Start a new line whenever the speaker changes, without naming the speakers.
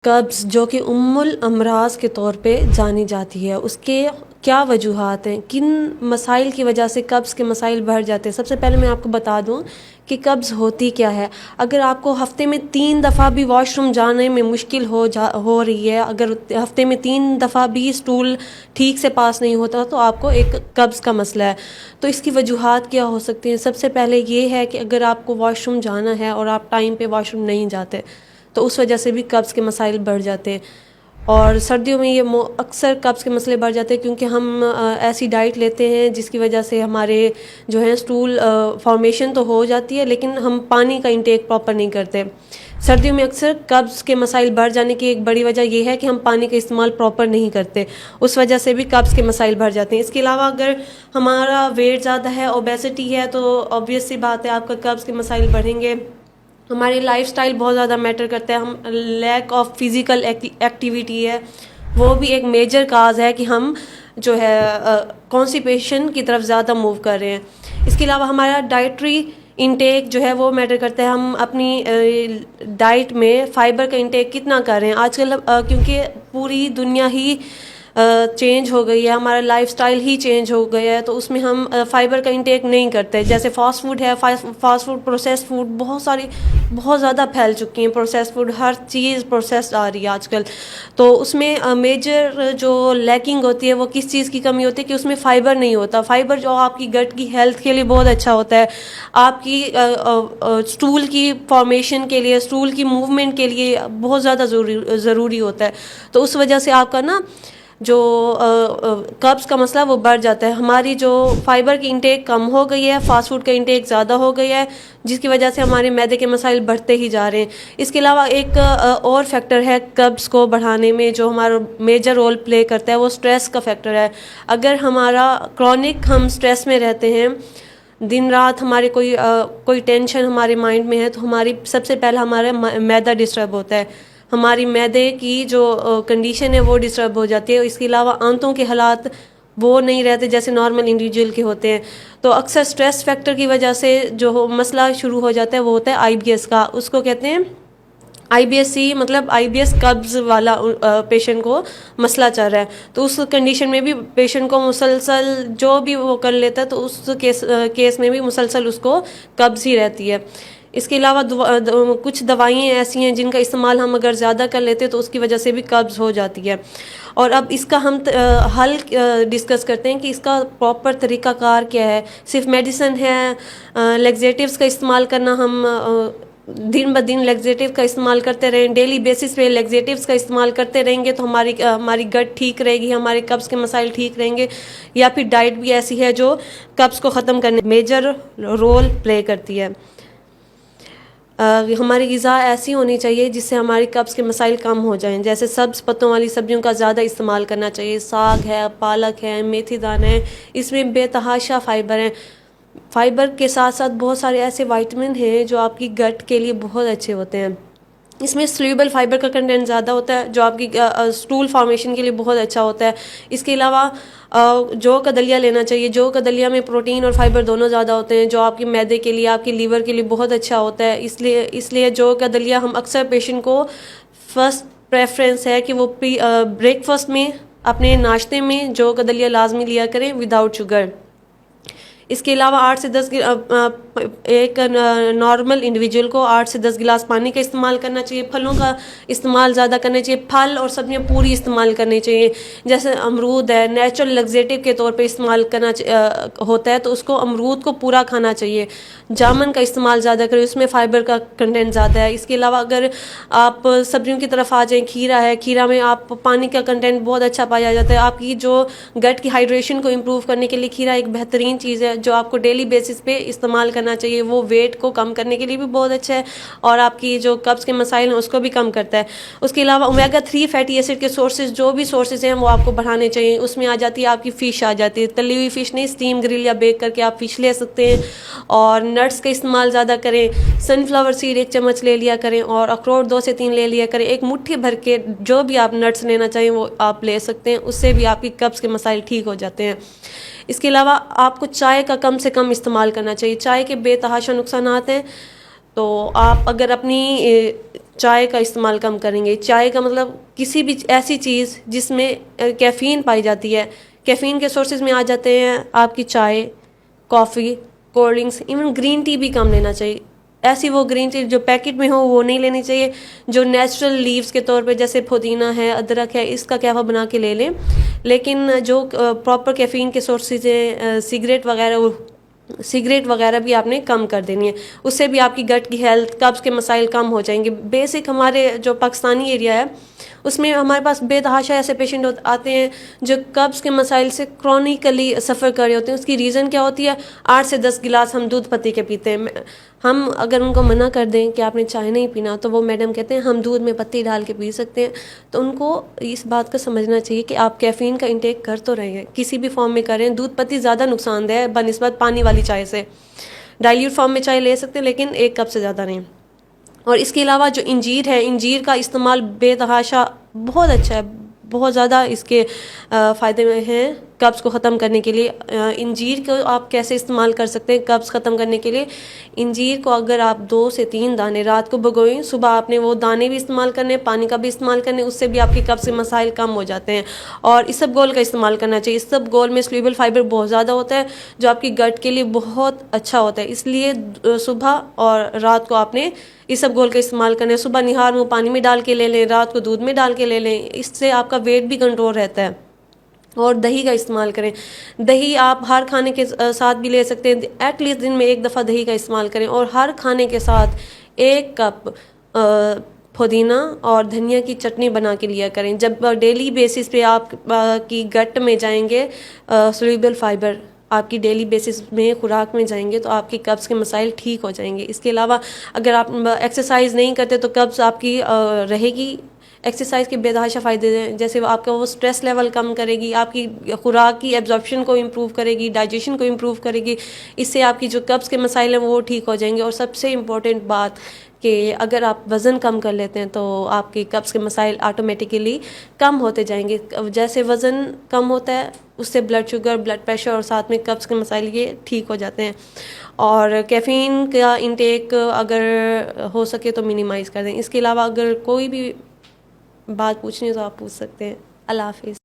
कब्ज़ जो कि उम्मुल अमराज़ के तौर पे जानी जाती है, उसके क्या वजूहात हैं, किन मसाइल की वजह से कब्ज़ के मसाइल बढ़ जाते हैं। सबसे पहले मैं आपको बता दूं कि कब्ज़ होती क्या है। अगर आपको हफ़्ते में 3 दफ़ा भी वॉशरूम जाने में मुश्किल हो रही है, अगर हफ़्ते में 3 दफ़ा भी स्टूल ठीक से पास नहीं होता, तो आपको एक कब्ज़ का मसला है। तो इसकी वजूहात क्या हो सकती हैं। सबसे पहले ये है कि अगर आपको वॉशरूम जाना है और आप टाइम पे वॉशरूम नहीं जाते, तो उस वजह से भी कब्ज़ के मसाइल बढ़ जाते हैं। और सर्दियों में ये अक्सर कब्ज़ के मसले बढ़ जाते हैं, क्योंकि हम ऐसी डाइट लेते हैं जिसकी वजह से हमारे जो है स्टूल फॉर्मेशन तो हो जाती है, लेकिन हम पानी का इंटेक प्रॉपर नहीं करते। सर्दियों में अक्सर कब्ज़ के मसाइल बढ़ जाने की एक बड़ी वजह यह है कि हम पानी का इस्तेमाल प्रॉपर नहीं करते, उस वजह से भी कब्ज़ के मसाइल बढ़ जाते हैं। इसके अलावा अगर हमारा वेट ज़्यादा है, ओबेसिटी है, तो ऑब्वियस सी बात है आपका कब्ज़ के मसाइल बढ़ेंगे। हमारी लाइफस्टाइल बहुत ज़्यादा मैटर करता है। हम लैक ऑफ फिज़िकल एक्टिविटी है, वो भी एक मेजर काज है कि हम जो है कॉन्स्टिपेशन की तरफ ज़्यादा मूव कर रहे हैं। इसके अलावा हमारा डाइटरी इंटेक जो है वो मैटर करता है। हम अपनी डाइट में फ़ाइबर का इंटेक कितना कर रहे हैं आजकल, क्योंकि पूरी दुनिया ही चेंज हो गई है, हमारा लाइफस्टाइल ही चेंज हो गया है, तो उसमें हम फ़ाइबर का इंटेक नहीं करते। जैसे फास्ट फूड है, फास्ट फूड, प्रोसेस फूड बहुत ज़्यादा फैल चुकी हैं। प्रोसेस फूड, हर चीज़ प्रोसेस्ड आ रही है आजकल। तो उसमें मेजर जो लैकिंग होती है वो किस चीज़ की कमी होती है कि उसमें फ़ाइबर नहीं होता। फ़ाइबर जो आपकी गट की हेल्थ के लिए बहुत अच्छा होता है, आपकी स्टूल की फॉर्मेशन के लिए, स्टूल की मूवमेंट के लिए बहुत ज़्यादा ज़रूरी होता है। तो उस वजह से आपका ना जो कब्ज़ का मसला वो बढ़ जाता है। हमारी जो फ़ाइबर की इंटेक कम हो गई है, फ़ास्ट फूड का इंटेक ज़्यादा हो गया है, जिसकी वजह से हमारे मैदे के मसाइल बढ़ते ही जा रहे हैं। इसके अलावा एक और फैक्टर है कब्ज़ को बढ़ाने में जो हमारा मेजर रोल प्ले करता है, वो स्ट्रेस का फैक्टर है। अगर हमारा क्रॉनिक हम स्ट्रेस में रहते हैं, दिन रात हमारे कोई टेंशन हमारे माइंड में है, तो हमारी सबसे पहला हमारा मैदा डिस्टर्ब होता है। हमारी मैदे की जो कंडीशन है वो डिस्टर्ब हो जाती है। इसके अलावा आंतों के हालात वो नहीं रहते जैसे नॉर्मल इंडिविजुअल के होते हैं। तो अक्सर स्ट्रेस फैक्टर की वजह से जो मसला शुरू हो जाता है वो होता है आईबीएस का। उसको कहते हैं आईबीएस-सी, मतलब आईबीएस कब्ज़ वाला पेशेंट को मसला चल रहा है। तो उस कंडीशन में भी पेशेंट को मुसलसल जो भी वो कर लेता है, तो उस केस में भी मुसलसल उसको कब्ज़ ही रहती है। इसके अलावा कुछ दवाइयाँ ऐसी हैं जिनका इस्तेमाल हम अगर ज़्यादा कर लेते हैं तो उसकी वजह से भी कब्ज़ हो जाती है। और अब इसका हम हल डिस्कस करते हैं कि इसका प्रॉपर तरीक़ाकार क्या है। सिर्फ मेडिसिन है, लैक्सेटिव्स का इस्तेमाल करना, हम दिन ब दिन लैक्सेटिव का इस्तेमाल करते रहें, डेली बेसिस पे लैक्सेटिव्स का इस्तेमाल करते रहेंगे, तो हमारी गट ठीक रहेगी, हमारे कब्ज़ के मसाइल ठीक रहेंगे। या फिर डाइट भी ऐसी है जो कब्ज़ को ख़त्म करने में मेजर रोल प्ले करती है। हमारी ग़िज़ा ऐसी होनी चाहिए जिससे हमारी कब्ज़ के मसाइल कम हो जाएं। जैसे सब्ज़ पत्तों वाली सब्जियों का ज़्यादा इस्तेमाल करना चाहिए। साग है, पालक है, मेथी दाना है, इसमें बेतहाशा फ़ाइबर है। फ़ाइबर के साथ साथ बहुत सारे ऐसे विटामिन हैं जो आपकी गट के लिए बहुत अच्छे होते हैं। इसमें सोल्यूबल फाइबर का कंटेंट ज़्यादा होता है जो आपकी स्टूल फॉर्मेशन के लिए बहुत अच्छा होता है। इसके अलावा जौ का दलिया लेना चाहिए। जौ का दलिया में प्रोटीन और फाइबर दोनों ज़्यादा होते हैं, जो आपके मैदे के लिए, आपकी लीवर के लिए बहुत अच्छा होता है। इसलिए जौ का दलिया हम अक्सर पेशेंट को फर्स्ट प्रेफरेंस है कि वो ब्रेकफास्ट में, अपने नाश्ते में जौ का दलिया लाजमी लिया करें विदाउट शुगर। इसके अलावा 8 से 10 एक नॉर्मल इंडिविजुअल को 8 से 10 गिलास पानी का इस्तेमाल करना चाहिए। फलों का इस्तेमाल ज़्यादा करना चाहिए। फल और सब्जियां पूरी इस्तेमाल करनी चाहिए। जैसे अमरूद है, नेचुरल लग्जेटिव के तौर पे इस्तेमाल करना होता है, तो उसको अमरूद को पूरा खाना चाहिए। जामुन का इस्तेमाल ज़्यादा करें, उसमें फ़ाइबर का कंटेंट ज़्यादा है। इसके अलावा अगर आप सब्जियों की तरफ आ जाएँ, खीरा है, खीरा में आप पानी का कंटेंट बहुत अच्छा पाया जाता है। आपकी जो गट की हाइड्रेशन को इम्प्रूव करने के लिए खीरा एक बेहतरीन चीज़ है जो आपको डेली बेसिस पे इस्तेमाल करना चाहिए। वो वेट को कम करने के लिए भी बहुत अच्छा है और आपकी जो कब्ज़ के मसाइल हैं उसको भी कम करता है। उसके अलावा ओमेगा 3 फैटी एसिड के सोर्सेज, जो भी सोर्सेज हैं वो आपको बढ़ाने चाहिए। उसमें आ जाती है आपकी फ़िश, आ जाती है तली हुई फ़िश नहीं, स्टीम ग्रिल या बेक करके आप फ़िश ले सकते हैं। और नट्स का इस्तेमाल ज़्यादा करें। सनफ्लावर सीड 1 चम्मच ले लिया करें और अखरोट 2 से 3 ले लिया करें। एक मुट्ठी भर के जो भी आप नट्स लेना चाहिए वो आप ले सकते हैं, उससे भी आपकी कब्ज़ के मसाइल ठीक हो जाते हैं। इसके अलावा आपको चाय का कम से कम इस्तेमाल करना चाहिए। चाय के बेतहाशा नुकसानात हैं, तो आप अगर अपनी चाय का इस्तेमाल कम करेंगे। चाय का मतलब किसी भी ऐसी चीज़ जिसमें कैफ़ीन पाई जाती है। कैफ़ीन के सोर्सेज में आ जाते हैं आपकी चाय, coffee, cold drinks, even green tea भी कम लेना चाहिए। ऐसी वो ग्रीन टी जो पैकेट में हो वो नहीं लेनी चाहिए। जो नेचुरल लीव्स के तौर पे जैसे पुदीना है, अदरक है, इसका कहवा बना के ले लें। लेकिन जो प्रॉपर कैफ़ीन के सोर्सेज हैं, सिगरेट वगैरह भी आपने कम कर देनी है। उससे भी आपकी गट की हेल्थ, कब्ज़ के मसाइल कम हो जाएंगे। बेसिक हमारे जो पाकिस्तानी एरिया है उसमें हमारे पास बेतहाशा ऐसे पेशेंट आते हैं जो कब्ज़ के मसाइल से क्रॉनिकली सफ़र कर रहे होते हैं। उसकी रीज़न क्या होती है? 8 से 10 गिलास हम दूध पत्ती के पीते हैं। हम अगर उनको मना कर दें कि आपने चाय नहीं पीना, तो वो मैडम कहते हैं हम दूध में पत्ती डाल के पी सकते हैं। तो उनको इस बात का समझना चाहिए कि आप कैफ़ीन का इंटेक कर तो रहे हैं, किसी भी फॉर्म में करें। दूध पत्ती ज़्यादा नुकसानदेह है बनिस्बत पानी वाली चाय से। डाइल्यूट फॉर्म में चाय ले सकते हैं लेकिन 1 कप से ज़्यादा नहीं। और इसके अलावा जो इंजीर है, इंजीर का इस्तेमाल बेतहाशा बहुत अच्छा है, बहुत ज़्यादा इसके फ़ायदे में हैं कब्ज़ को ख़त्म करने के लिए। इंजीर को आप कैसे इस्तेमाल कर सकते हैं कब्ज़ ख़त्म करने के लिए? इंजीर को अगर आप 2 से 3 दाने रात को भिगोएं, सुबह आपने वो दाने भी इस्तेमाल करने, पानी का भी इस्तेमाल करने, उससे भी आपके कब्ज़ के मसाइल कम हो जाते हैं। और इसबगोल का इस्तेमाल करना चाहिए। इसबगोल में सॉल्युबल फाइबर बहुत ज़्यादा होता है जो आपकी गट के लिए बहुत अच्छा होता है। इसलिए सुबह और रात को आपने इसबगोल का इस्तेमाल करना है। सुबह निहार मुँह पानी में डाल के ले लें, रात को दूध में डाल के ले लें। इससे आपका वेट भी कंट्रोल रहता है। और दही का इस्तेमाल करें। दही आप हर खाने के साथ भी ले सकते हैं। एटलीस्ट दिन में 1 दफ़ा दही का इस्तेमाल करें। और हर खाने के साथ 1 कप पुदीना और धनिया की चटनी बना के लिया करें। जब डेली बेसिस पे आप की गट में जाएंगे सॉल्युबल फाइबर, आपकी डेली बेसिस में खुराक में जाएंगे तो आपकी कब्ज़ के मसाइल ठीक हो जाएंगे। इसके अलावा अगर आप एक्सरसाइज नहीं करते तो कब्ज़ आपकी रहेगी। एक्सरसाइज के बेतहाशा फ़ायदे हैं, जैसे आपका वो स्ट्रेस लेवल कम करेगी, आपकी खुराक की एब्जॉर्प्शन को इम्प्रूव करेगी, डाइजेशन को इम्प्रूव करेगी। इससे आपकी जो कब्ज़ के मसाइल हैं वो ठीक हो जाएंगे। और सबसे इम्पोर्टेंट बात कि अगर आप वज़न कम कर लेते हैं तो आपके कब्ज़ के मसाइल ऑटोमेटिकली कम होते जाएंगे। जैसे वज़न कम होता है उससे ब्लड शुगर, ब्लड प्रेशर और साथ में कब्ज़ के मसाइल ये ठीक हो जाते हैं। और कैफ़ीन का इंटेक अगर हो सके तो मिनिमाइज़ कर दें। इसके अलावा अगर कोई भी बात पूछनी हो तो आप पूछ सकते हैं। अल्लाह हाफिज़।